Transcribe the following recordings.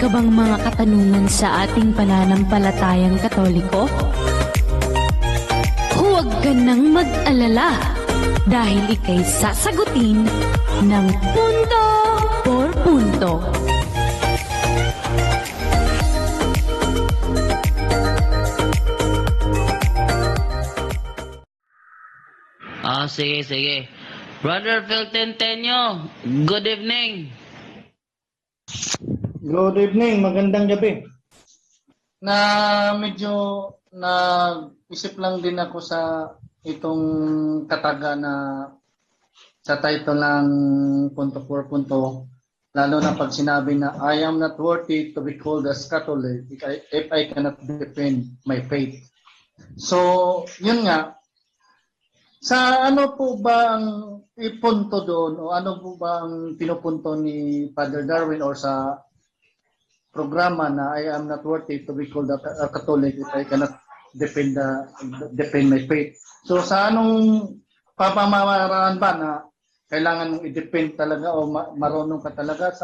ka bang mga katanungan sa ating pananampalatayang Katoliko? Huwag ka nang mag-alala dahil ika'y sasagutin ng punto por punto. Sige. Brother Feltentenyo, good evening. Good evening, magandang gabi. Medyo nag-isip lang din ako sa itong kataga na sa title ng punto por punto, lalo na pag sinabi na I am not worthy to be called as Catholic if I cannot defend my faith. So, yun nga. Sa ano po ba ang ipunto doon o ano po ba ang pinupunto ni Father Darwin or sa programa na I am not worthy to be called a Catholic if I cannot defend my faith. So sa anong pamamaraan ba na kailangan mong i-defend talaga o marunong ka talaga?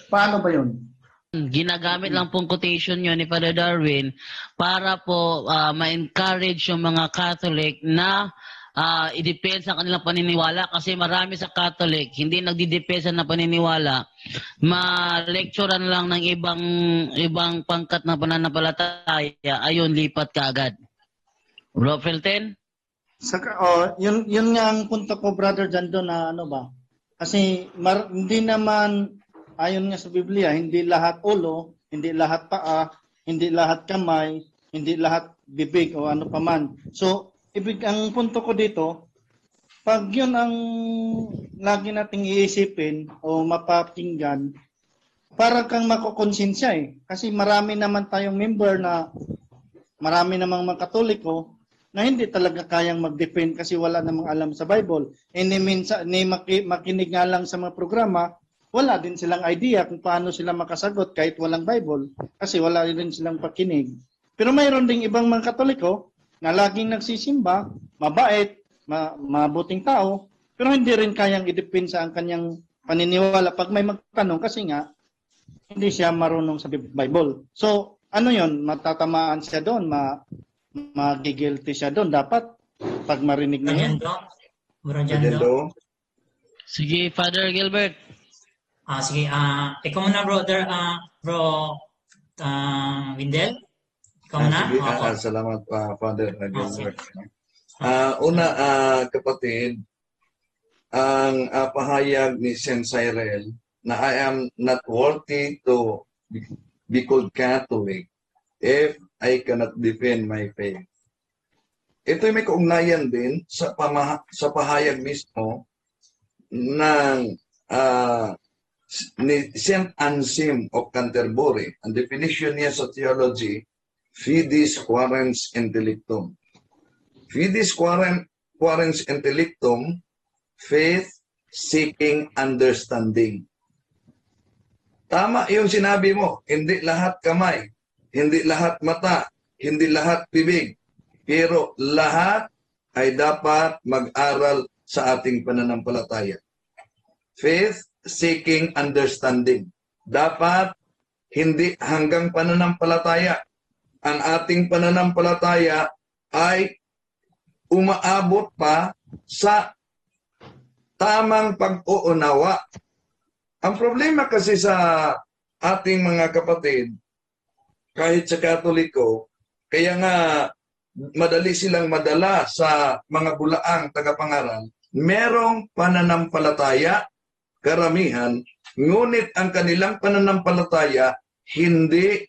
Paano ba yun? Ginagamit lang pong quotation yun ni Father Darwin para po ma-encourage yung mga Catholic na i-depensa ang kanilang paniniwala kasi marami sa Catholic hindi nagdidepensa ng paniniwala, ma-lecturean lang ng ibang pangkat na pananampalataya, ayun, lipat kaagad. Bro Felten? Yun nga ang punto ko, Brother Jando, na ano ba? Kasi hindi naman, ayon nga sa Biblia, hindi lahat ulo, hindi lahat paa, hindi lahat kamay, hindi lahat bibig o ano paman. So, ang punto ko dito, pag yun ang lagi nating iisipin o mapapinggan, para kang makukonsensya eh. Kasi marami naman tayong member na marami namang mga Katoliko na hindi talaga kayang mag-defend kasi wala namang alam sa Bible. Makinig nga lang sa mga programa, wala din silang idea kung paano sila makasagot kahit walang Bible kasi wala din silang pakinig. Pero mayroon ding ibang mga Katoliko na laging nagsisimba, mabait, mabuting tao, pero hindi rin kayang i-depensa ang kanyang paniniwala pag may magtanong kasi nga hindi siya marunong sa Bible. So, ano yon? Matatamaan siya doon, magigilty siya doon. Dapat, pag marinig niya yun. Sige, Father Gilbert. Sige, ikaw muna, brother, bro Windel. Sige, salamat pa, Father Gilbert. Kapatid, ang pahayag ni Saint Cyril na I am not worthy to be called Catholic if I cannot defend my faith. Ito may kaugnayan din sa pahayag mismo ng ni Saint Anselm of Canterbury. Ang definition niya sa theology, Fides quaerens intellectum. Fides quaerens intellectum, faith seeking understanding. Tama yung sinabi mo, hindi lahat kamay, hindi lahat mata, hindi lahat bibig, pero lahat ay dapat mag-aral sa ating pananampalataya. Faith seeking understanding. Dapat hindi hanggang pananampalataya. Ang ating pananampalataya ay umaabot pa sa tamang pag-uunawa. Ang problema kasi sa ating mga kapatid, kahit sa Katoliko, kaya nga madali silang madala sa mga bulaang tagapangaral, merong pananampalataya, karamihan, ngunit ang kanilang pananampalataya hindi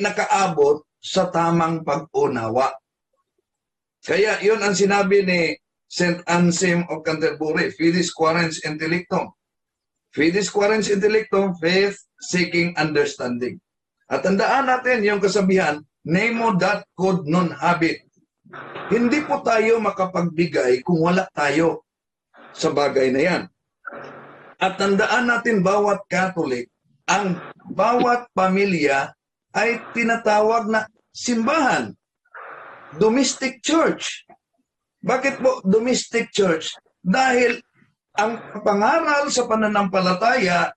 nakaabot sa tamang pag-unawa. Kaya yun ang sinabi ni St. Anselm of Canterbury, Fides quaerens intellectum. Fides quaerens intellectum, faith seeking understanding. At tandaan natin yung kasabihan, nemo dat quod non habet. Hindi po tayo makapagbigay kung wala tayo sa bagay na yan. At tandaan natin bawat Catholic, ang bawat pamilya ay tinatawag na simbahan. Domestic church. Bakit po domestic church? Dahil ang pangaral sa pananampalataya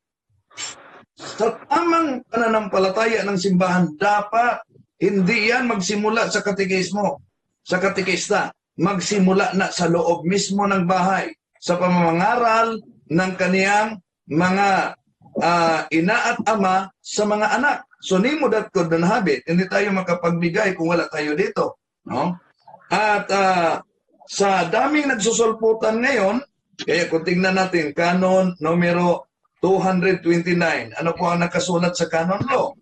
Sa tamang pananampalataya ng simbahan, dapat hindi yan magsimula sa katekismo, sa katekista. Magsimula na sa loob mismo ng bahay, sa pamamangaral ng kaniyang mga ina at ama sa mga anak. So, ni mo that could habit. Hindi tayo makapagbigay kung wala tayo dito. No? At sa daming nagsusulputan ngayon, kaya kung tingnan natin, Canon numero 229. Ano po ang nakasulat sa canon law?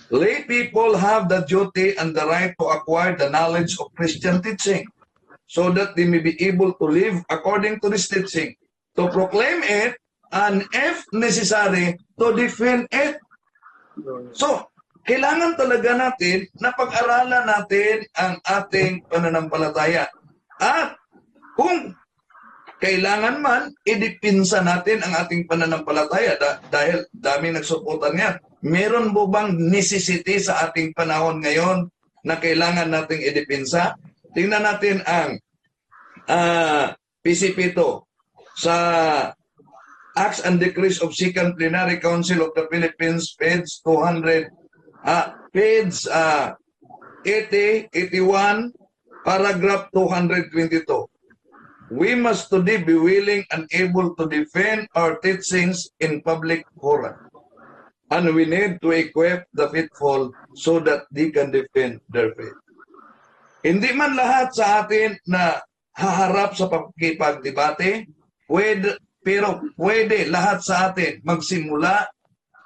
Lay people have the duty and the right to acquire the knowledge of Christian teaching so that they may be able to live according to this teaching, to proclaim it, and if necessary, to defend it. So, kailangan talaga natin na pag-aralan natin ang ating pananampalataya. At kung kailangan man, idipinsa natin ang ating pananampalataya dahil daming nagsuportan yan. Meron mo bang necessity sa ating panahon ngayon na kailangan nating idipinsa? Tingnan natin ang PCP2 sa Acts and Decrees of Second Plenary Council of the Philippines, page 200, page 80, 81, paragraph 222. We must today be willing and able to defend our teachings in public forum. And we need to equip the faithful so that they can defend their faith. Hindi man lahat sa atin na haharap sa pagkipagdebate, pero pwede lahat sa atin magsimula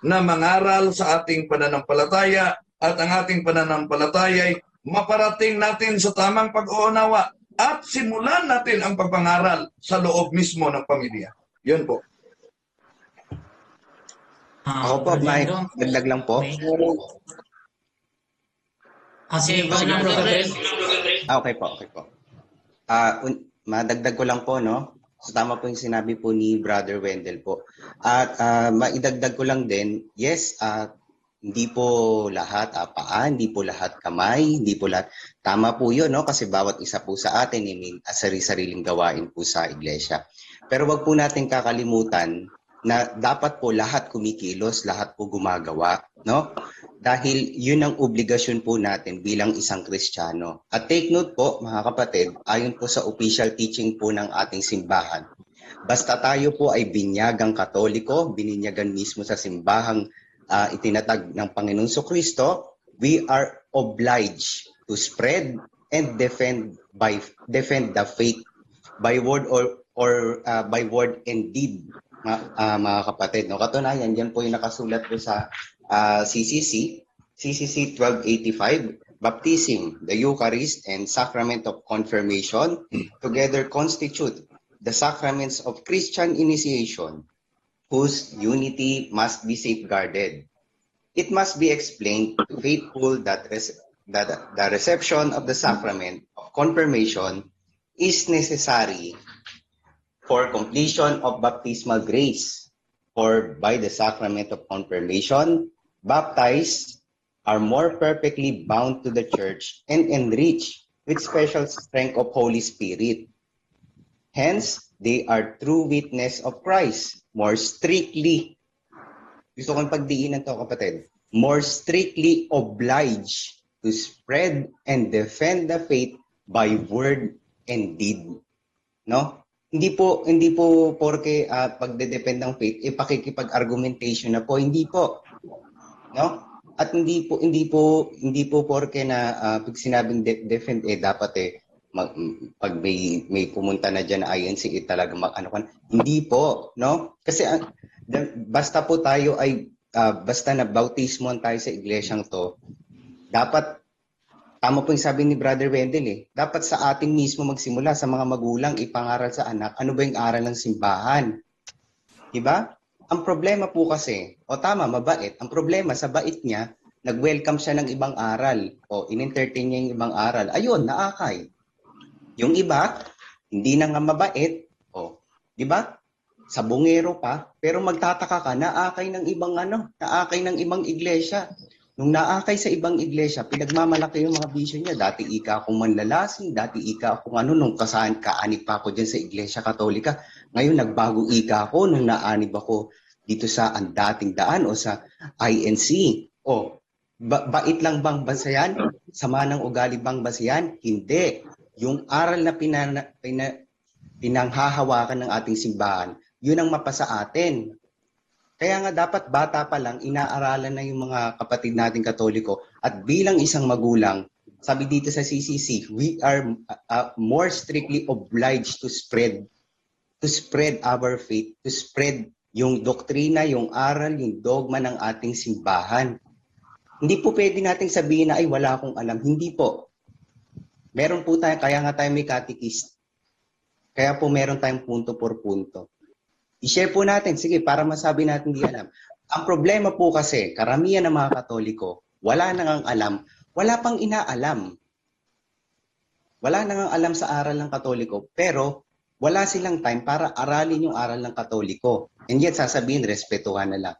na mangaral sa ating pananampalataya at ang ating pananampalataya ay maparating natin sa tamang pag-uunawa at simulan natin ang pagpangaral sa loob mismo ng pamilya. Yun po. Ako po, may dagdag lang po. Sige, Brother Gabriel. Okay po. Madagdag ko lang po, no? So, tama po yung sinabi po ni Brother Wendell po. At maidagdag ko lang din, yes, hindi po lahat paa, hindi po lahat kamay, hindi po lahat. Tama po yun, no? Kasi bawat isa po sa atin, sari-sariling gawain po sa iglesia. Pero wag po natin kakalimutan na dapat po lahat kumikilos, lahat po gumagawa, no? Dahil yun ang obligasyon po natin bilang isang Kristiyano. At take note po, mga kapatid, ayon po sa official teaching po ng ating simbahan, basta tayo po ay binyagang Katoliko, bininyagan mismo sa simbahang itinatag ng Panginoon Kristo, we are obliged to spread and defend the faith by word or by word and deed, mga kapatid. No, katunayan, yan po yung nakasulat po sa CCC 1285, baptism, the Eucharist, and sacrament of confirmation together constitute the sacraments of Christian initiation, whose unity must be safeguarded. It must be explained to the faithful that the reception of the sacrament of confirmation is necessary for completion of baptismal grace, for by the sacrament of confirmation, baptized are more perfectly bound to the church and enriched with special strength of Holy Spirit. Hence, they are true witness of Christ, more strictly, gusto kong pagdiinan to, kapatid, more strictly obliged to spread and defend the faith by word and deed. No? Hindi po porke pagde-depend ng faith pakikipag-argumentation na po, hindi po. No? At hindi po porke na pag sinabing defend dapat pag may pumunta na diyan ayon si talaga hindi po, no? Kasi basta po tayo ay basta na bautismoan tayo sa iglesyang to, dapat tama po yung sabi ni Brother Wendell dapat sa ating mismo magsimula sa mga magulang ipangaral sa anak ano ba yung aral ng simbahan. Diba? Ang problema po kasi, tama, mabait. Ang problema sa bait niya, nag-welcome siya ng ibang aral o in-entertain niya yung ibang aral. Ayun, naakay. Yung iba, hindi na nga mabait. Di ba? Sabongero pa, pero magtataka ka, naakay ng ibang iglesia. Nung naakay sa ibang iglesia, pinagmamalaki yung mga bisyo niya. Dati ika akong manlalasing, dati ika akong nung kaanib pa ako dyan sa iglesia Katolika. Ngayon nagbago ika ako nung naanib ako dito sa Ang Dating Daan o sa INC. O, bait lang bang basayan? Sama ng ugali bang basayan? Hindi. Yung aral na pinanghahawakan ng ating simbahan, yun ang mapasa atin. Kaya nga dapat bata pa lang, inaaralan na yung mga kapatid nating Katoliko. At bilang isang magulang, sabi dito sa CCC, we are more strictly obliged to spread our faith, to spread yung doktrina, yung aral, yung dogma ng ating simbahan. Hindi po pwede nating sabihin na, ay wala akong alam. Hindi po. Meron po tayo, kaya nga tayo may catechist. Kaya po meron tayong punto por punto. I-share po natin, sige, para masabi natin di alam. Ang problema po kasi, karamihan ng mga Katoliko, wala nang alam, wala pang inaalam. Wala nang alam sa aral ng Katoliko, pero wala silang time para aralin yung aral ng Katoliko. And yet, sasabihin, respetuhan na lang.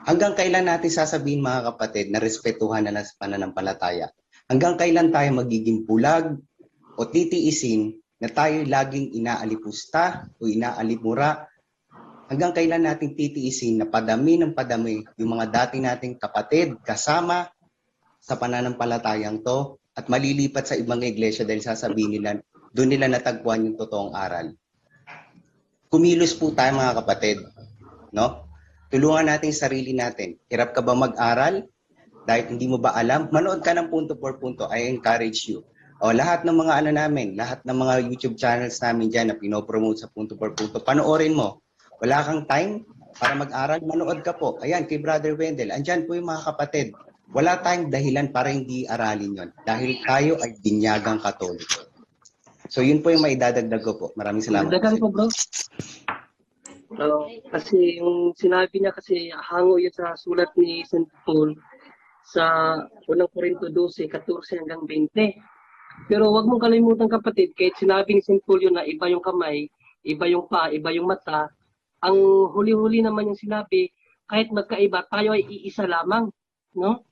Hanggang kailan natin sasabihin, mga kapatid, na respetuhan na lang sa pananampalataya? Hanggang kailan tayo magiging bulag o titiisin na tayo laging inaalipusta o inaalimura? Hanggang kailan natin titiisin na padami ng padami yung mga dati nating kapatid kasama sa pananampalatayang to at malilipat sa ibang iglesia dahil sasabihin nila, doon nila natagpuan yung totoong aral. Kumilos po tayo, mga kapatid. No? Tulungan natin yung sarili natin. Hirap ka ba mag-aral? Dahil hindi mo ba alam? Manood ka ng punto por punto. I encourage you. O lahat ng mga namin, lahat ng mga YouTube channels namin dyan na pinopromote sa punto por punto, panoorin mo. Wala kang time para mag-aral, manood ka po. Ayan, kay Brother Wendell, andyan po yung mga kapatid. Wala tayong dahilan para hindi aralin yon dahil tayo ay binyagang Katoliko. So yun po yung maidadagdag ko po. Maraming salamat. Dagdagan ko, bro. Kasi yung sinabi niya kasi hango yun sa sulat ni St. Paul sa 1 Corinto 12, 14 hanggang 20. Pero wag mong kalimutan, kapatid, kahit sinabi ni St. Paul yun na iba yung kamay, iba yung paa, iba yung mata, ang huli-huli naman yung sinabi, kahit magkaiba, tayo ay iisa lamang. No?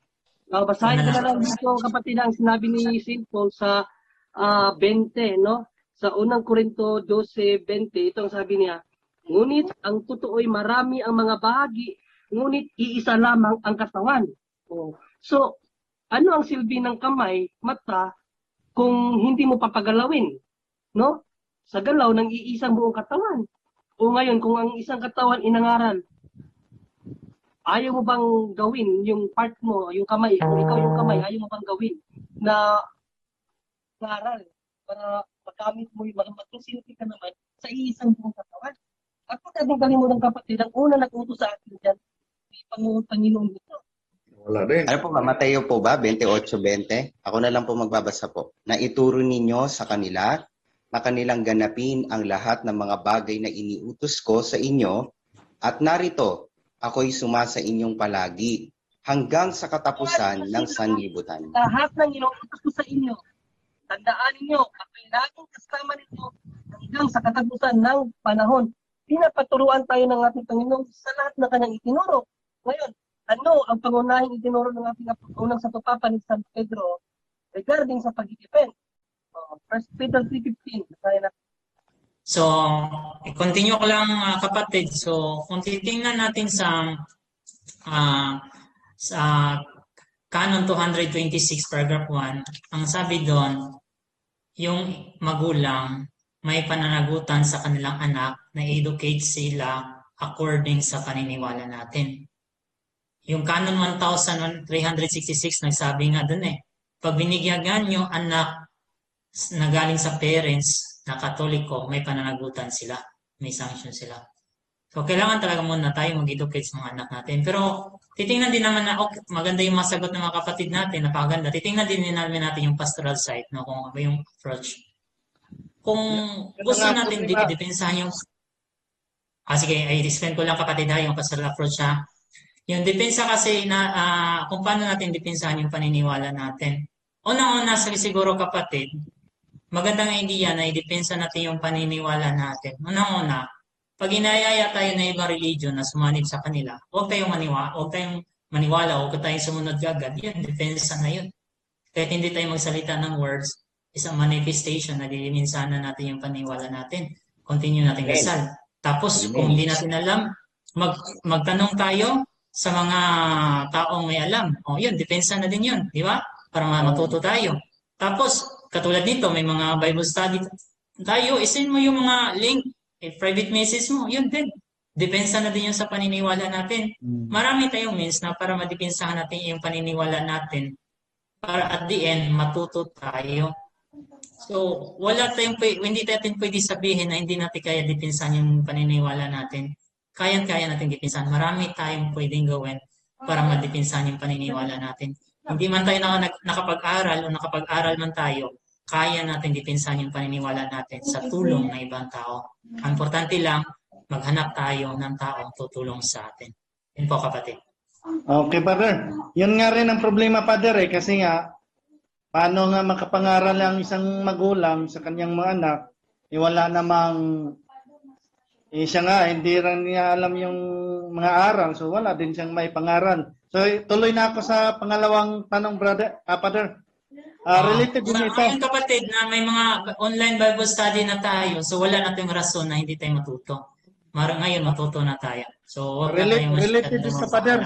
Basahin ko na lang dito, kapatid, ang sinabi ni St. Paul sa 20, no? Sa 1 Corinto 12:20, ito ang sabi niya, ngunit ang totoo'y marami ang mga bahagi, ngunit iisa lamang ang katawan. Oh. So, ano ang silbi ng kamay, mata, kung hindi mo papagalawin? No? Sa galaw ng iisang buong katawan. O ngayon, kung ang isang katawan inangaral, ayaw mo bang gawin yung part mo, yung kamay, kung ikaw yung kamay, ayaw mo bang gawin na ngaral para magamit mo yung magsusilpi ka naman sa iisang buong katawan? At kung natin mo ng kapatid, ang una nag-utos sa atin dyan, Panginoon dito. Wala din. Ano po ba? Mateo po ba? 28:20? Ako na lang po magbabasa po. Na ituro ninyo sa kanila na kanilang ganapin ang lahat ng mga bagay na iniutos ko sa inyo at narito, ako'y sumasa inyong palagi hanggang sa katapusan ng sanlibutan. Lahat ng inuutos ko sa inyo, tandaan ninyo, ako'y laging kasama nito hanggang sa katapusan ng panahon. Pinapaturuan tayo ng ating Panginoon sa lahat na kanyang itinuro. Ngayon, ano ang pangunahing itinuro ng ating unang sa Papa ni San Pedro regarding sa pag-i-defend? 1 Peter 3:15. So, i-continue ko lang, kapatid. So, kung titingnan natin sa Canon 226, paragraph 1, ang sabi doon, yung magulang may pananagutan sa kanilang anak na educate sila according sa paniniwala natin. Yung Canon 1366, nagsabi nga doon pag binigyan nyo anak na galing sa parents na Katoliko, may pananagutan sila, may sanction sila. So, kailangan talaga muna tayo mag-educate sa mga anak natin. Pero, titingnan din naman na, okay, maganda yung masagot ng mga kapatid natin, napakaganda. Titingnan din natin yung pastoral side, no, kung ano yung approach. Kung gusto natin depensahan yung... sige, i-explain ko lang, kapatid, yung pastoral approach, ha. Yung depensa kasi, kung paano natin depensahan yung paniniwala natin. Una-una, siguro, kapatid, magandang idea na i-depensa natin yung paniniwala natin. Una-una, pag inayaya tayo na ibang religion na sumanib sa kanila, huwag tayong maniwala, huwag tayong sumunod agad. Yun, depensa na yun. Kahit hindi tayo magsalita ng words, isang manifestation na diliminsahan na natin yung paniniwala natin. Continue natin kasal. Tapos, kung hindi natin alam, magtanong tayo sa mga taong may alam. O yun, depensa na din yun, di ba? Para matuto tayo. Tapos, katulad nito, may mga Bible study tayo, isend mo yung mga link, private message mo, yun din. Depensa na din yun sa paniniwala natin. Marami tayong means na para madepensahan natin yung paniniwala natin para at the end, matuto tayo. So, hindi natin pwede sabihin na hindi natin kaya depensahan yung paniniwala natin. Kaya natin depensahan. Marami tayong pwedeng gawin para madepensahan yung paniniwala natin. Hindi man tayo nakapag-aral o nakapag-aral man tayo, kaya natin depensahan yung paniniwala natin sa tulong ng ibang tao. Ang importante lang, maghanap tayo ng taong tutulong sa atin. Yun po, kapatid. Okay, Father. Yun nga rin ang problema, Father, kasi nga, paano nga makapangaral ang isang magulang sa kanyang mga anak, wala namang, siya nga, hindi rin niya alam yung mga aral, so wala din siyang may pangaral. So, tuloy na ako sa pangalawang tanong, Father. Related din ito. Ngayon, kapatid, na may mga online Bible study na tayo, so wala natin rason na hindi tayo matuto. Ngayon, matuto na tayo. So, related din sa Father.